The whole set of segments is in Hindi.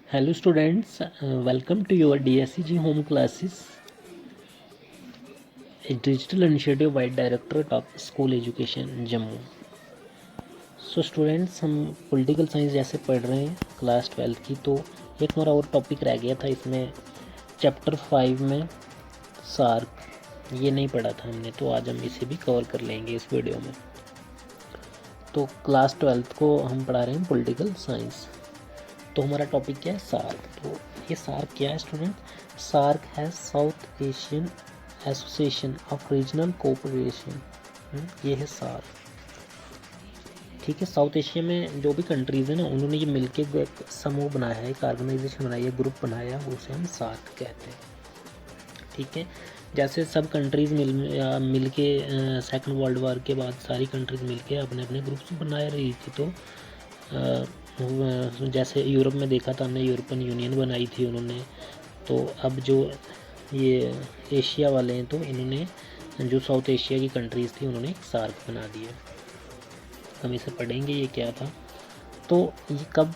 Hello students, welcome to your DSCG home classes, a digital initiative by Directorate of School Education Jammu. So students, हम पॉलिटिकल साइंस जैसे पढ़ रहे हैं क्लास 12 की, तो एक हमारा और टॉपिक रह गया था इसमें चैप्टर 5 में सार्क, ये नहीं पढ़ा था हमने, तो आज हम इसे भी कवर कर लेंगे इस वीडियो में। तो क्लास 12 को हम पढ़ा रहे हैं पॉलिटिकल साइंस। तो हमारा टॉपिक क्या है? सार्क। तो ये सार्क क्या है स्टूडेंट? सार्क है south Asian association of regional cooperation. ये है सार्क। ठीक है, साउथ एशिया में जो भी कंट्रीज़ हैं ना, उन्होंने ये मिलके एक समूह बनाया है, एक ऑर्गेनाइजेशन बनाई है, ग्रुप बनाया है, उसे हम सार्क कहते हैं। ठीक है, जैसे सब कंट्रीज़ मिल के सेकेंड वर्ल्ड वॉर के बाद सारी कंट्रीज़ मिल के अपने अपने ग्रुप्स बना रही थी। तो जैसे यूरोप में देखा था हमने, यूरोपियन यूनियन बनाई थी उन्होंने। तो अब जो ये एशिया वाले हैं, तो इन्होंने जो साउथ एशिया की कंट्रीज़ थी उन्होंने एक सार्क बना दिया। हम इसे पढ़ेंगे ये क्या था। तो ये कब,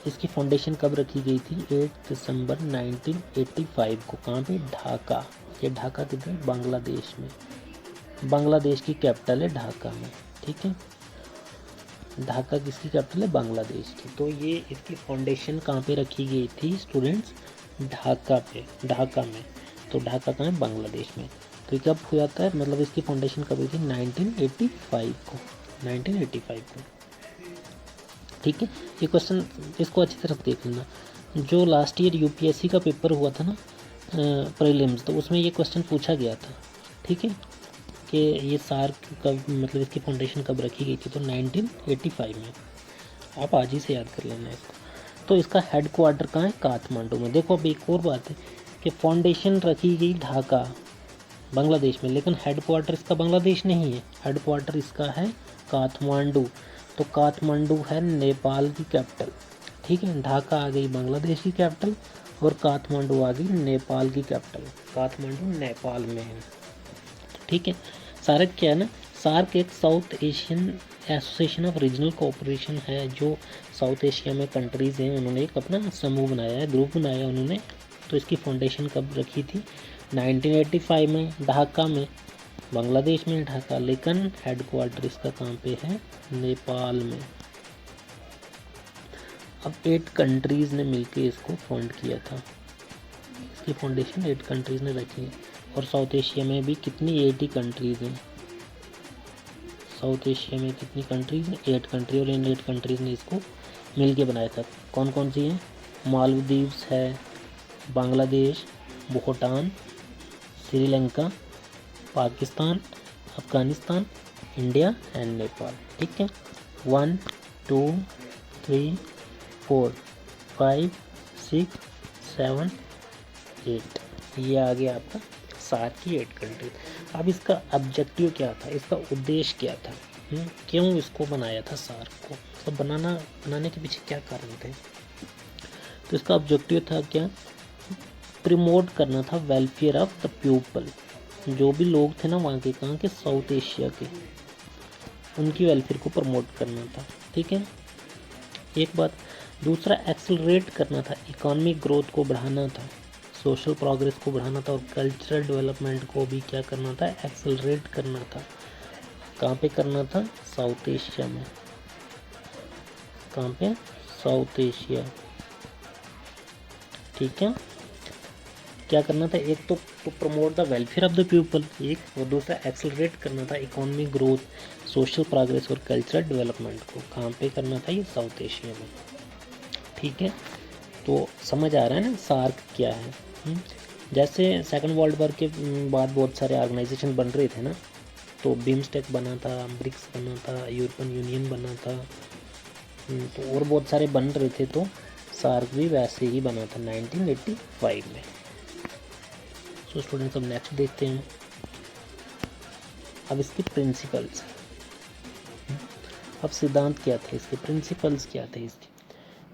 इसकी फाउंडेशन कब रखी गई थी? 8 दिसंबर 1985 को। कहाँ पे? ढाका। ये ढाका किधर? बांग्लादेश में। बांग्लादेश की कैपिटल है ढाका में। ठीक है, ढाका किसकी कैपिटल है? बांग्लादेश की। तो ये इसकी फाउंडेशन कहाँ पे रखी गई थी स्टूडेंट्स? ढाका पे, ढाका में। तो ढाका कहाँ है? बांग्लादेश में। तो ये कब हुआ था, मतलब इसकी फाउंडेशन कब हुई थी? 1985 को, 1985 को। ठीक है, ये क्वेश्चन इसको अच्छी तरह देख लेना। जो लास्ट ईयर यूपीएससी का पेपर हुआ था ना, प्रीलिम्स, तो उसमें ये क्वेश्चन पूछा गया था। ठीक है, कि ये सार्क कब, मतलब इसकी फाउंडेशन कब रखी गई थी? तो 1985 में। आप आज ही से याद कर लेना इसको। तो इसका हेड क्वार्टर कहाँ है? काठमांडू में। देखो, अब एक और बात है कि फाउंडेशन रखी गई ढाका बांग्लादेश में, लेकिन हेड क्वार्टर इसका बांग्लादेश नहीं है, हेड क्वार्टर इसका है काठमांडू। तो काठमांडू है नेपाल की कैपिटल। ठीक है, ढाका आ गई बांग्लादेश की कैपिटल और काठमांडू आ गई नेपाल की कैपिटल। काठमांडू नेपाल में है। ठीक है, सार्क क्या है ना? सार्क एक south Asian association of regional cooperation है, जो साउथ एशिया में कंट्रीज़ हैं, उन्होंने एक अपना समूह बनाया है, ग्रुप बनाया उन्होंने। तो इसकी फाउंडेशन कब रखी थी? 1985 में, ढाका में, बांग्लादेश में ढाका, लेकिन हेड क्वार्टर इसका कहाँ पे है? नेपाल में। अब 8 कंट्रीज़ ने मिलके इसको फाउंड किया था। इसकी फाउंडेशन 8 कंट्रीज़ ने रखी है। और साउथ एशिया में भी कितनी? 80 कंट्रीज़ हैं। साउथ एशिया में कितनी कंट्रीज़ हैं? 8 कंट्री। और इन 8 कंट्रीज़ ने इसको मिल के बनाया था। कौन कौन सी हैं? मालदीव्स है, बांग्लादेश, भूटान, श्रीलंका, पाकिस्तान, अफ़गानिस्तान, इंडिया एंड नेपाल। ठीक है, 1 2 3 4 5 6 7 8, ये आ गया आपका सार्क की 8 कंट्री। अब इसका ऑब्जेक्टिव क्या था, इसका उद्देश्य क्या था? क्यों इसको बनाया था सार्क को? तो बनाने के पीछे क्या कारण थे? तो इसका ऑब्जेक्टिव था क्या? प्रमोट करना था वेलफेयर ऑफ द पीपल। जो भी लोग थे ना वहाँ के, कहाँ के? साउथ एशिया के, उनकी वेलफेयर को प्रमोट करना था। ठीक है, एक बात। दूसरा, एक्सेलरेट करना था, इकोनॉमिक ग्रोथ को बढ़ाना था, सोशल प्रोग्रेस को बढ़ाना था, और कल्चरल डेवलपमेंट को भी क्या करना था? एक्सेलरेट करना था। कहाँ पे करना था? साउथ एशिया में। कहाँ पे? South Asia. ठीक है, क्या करना था? एक तो promote the welfare of the people, एक, और दूसरा एक्सेलरेट करना था इकोनॉमिक ग्रोथ, सोशल प्रोग्रेस और कल्चरल डेवलपमेंट को। कहाँ पे करना था? ये साउथ एशिया में। ठीक है, तो समझ आ रहा है ना सार्क क्या है? जैसे सेकंड वर्ल्ड वॉर के बाद बहुत सारे ऑर्गेनाइजेशन बन रहे थे ना, तो बिम्स्टेक बना था, ब्रिक्स बना था, यूरोपियन यूनियन बना था, तो और बहुत सारे बन रहे थे। तो सार्क भी वैसे ही बना था 1985 में। सो स्टूडेंट्स, अब नेक्स्ट देखते हैं। अब इसके प्रिंसिपल्स, अब सिद्धांत क्या थे इसके, प्रिंसिपल्स क्या थे इसके?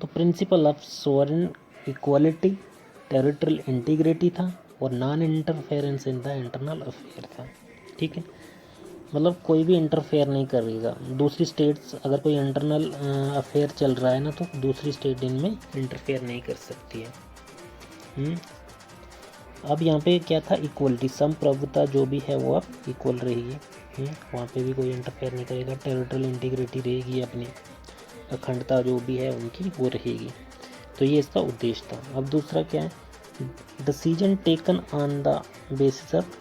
तो principle of sovereign equality, territorial integrity था, और non interference in the internal affair था। ठीक है, मतलब कोई भी इंटरफेयर नहीं करेगा। दूसरी स्टेट्स अगर कोई इंटरनल अफेयर चल रहा है ना, तो दूसरी स्टेट इनमें इंटरफेयर नहीं कर सकती है। अब यहाँ पे क्या था, इक्वलिटी, समप्रभुता जो भी है वो अब इक्वल रहेगी। वहाँ पे भी कोई इंटरफेयर नहीं करेगा। टेरिटोरियल इंटीग्रिटी रहेगी, अपनी अखंडता जो भी है उनकी वो रहेगी। तो ये इसका उद्देश्य था। अब दूसरा क्या है, decision taken on the basis of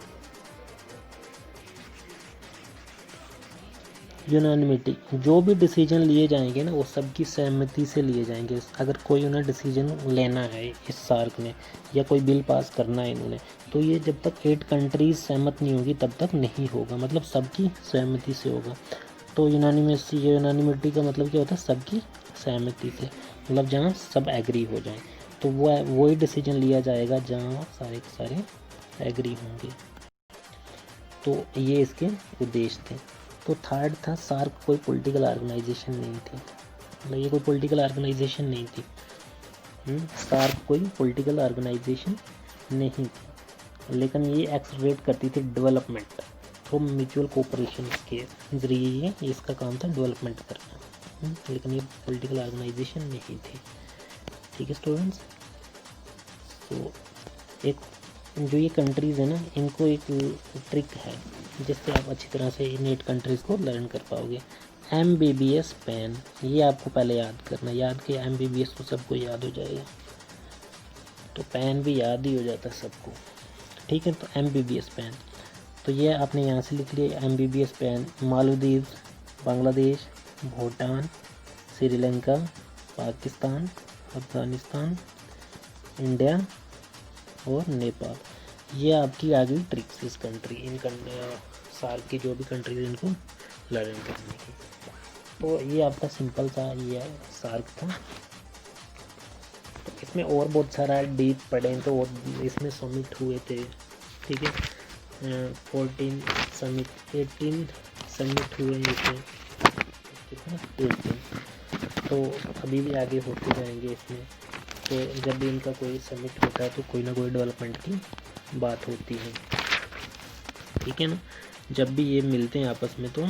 unanimity. जो भी डिसीजन लिए जाएंगे ना, वो सबकी सहमति से लिए जाएंगे। अगर कोई उन्हें डिसीजन लेना है इस सार्क में, या कोई बिल पास करना है इन्होंने, तो ये जब तक 8 कंट्रीज सहमत नहीं होगी तब तक नहीं होगा। मतलब सबकी सहमति से होगा। तो यूनानिमिटी का मतलब क्या होता है, सबकी सहमति से, मतलब जहाँ सब एग्री हो जाए, तो वही डिसीजन लिया जाएगा जहाँ सारे के सारे एग्री होंगे। तो ये इसके उद्देश्य थे। तो थर्ड था, सार्क कोई पॉलिटिकल ऑर्गेनाइजेशन नहीं थी। मतलब ये कोई पॉलिटिकल ऑर्गेनाइजेशन नहीं थी। सार्क कोई पॉलिटिकल ऑर्गेनाइजेशन नहीं थी, लेकिन ये एक्सलरेट करती थी डेवलपमेंट थ्रू म्यूचुअल कोऑपरेशन के जरिए। ये इसका काम था डेवलपमेंट करना, लेकिन ये पॉलिटिकल ऑर्गेनाइजेशन नहीं थी। ठीक है स्टूडेंट्स। तो एक जो ये कंट्रीज़ है ना, इनको एक ट्रिक है जिससे आप अच्छी तरह से इन 8 कंट्रीज़ को लर्न कर पाओगे। MBBS पैन, ये आपको पहले याद करना। याद किया MBBS को सबको याद हो जाएगा, तो पैन भी याद ही हो जाता है सबको। ठीक है, तो MBBS पैन, तो ये आपने यहाँ से लिख लिया। MBBS pan Maldives, Bangladesh, Bhutan, Sri Lanka, Pakistan, Afghanistan, India और नेपाल। ये आपकी आ गई ट्रिक्स इस कंट्री, इन सार्क की जो भी कंट्रीज इनको लर्न करने की। तो ये आपका सिंपल सा ये सार्क था। तो इसमें और बहुत सारा डीप पढ़ें तो इसमें समिट हुए थे। ठीक है, 14 समिट, 18 समिट हुए इसमें, कितना 18। तो अभी भी आगे होते जाएंगे इसमें। तो जब भी इनका कोई समिट होता है तो कोई ना कोई डेवलपमेंट की बात होती है। ठीक है ना, जब भी ये मिलते हैं आपस में, तो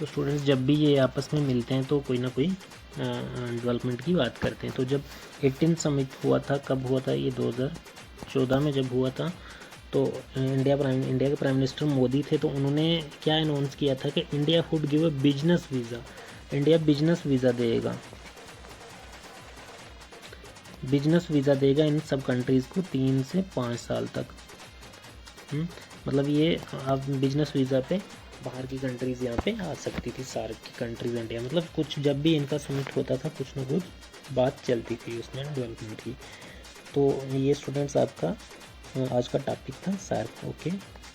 स्टूडेंट्स जब भी ये आपस में मिलते हैं तो कोई ना कोई डेवलपमेंट की बात करते हैं। तो जब 18 समिट हुआ था, कब हुआ था ये 2014 में जब हुआ था, तो इंडिया के प्राइम मिनिस्टर मोदी थे। तो उन्होंने क्या अनाउंस किया था कि India would give a business visa. India business visa देगा, बिजनेस वीज़ा देगा इन सब कंट्रीज़ को 3 से 5 साल तक। मतलब ये अब बिजनेस वीज़ा पे बाहर की कंट्रीज़ यहाँ पे आ सकती थी, सार्क की कंट्रीज इंडिया। मतलब कुछ जब भी इनका समिट होता था कुछ ना कुछ बात चलती थी उसमें डेवलपमेंट की। तो ये स्टूडेंट्स आपका आज का टॉपिक था सार्क। Okay,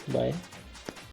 bye.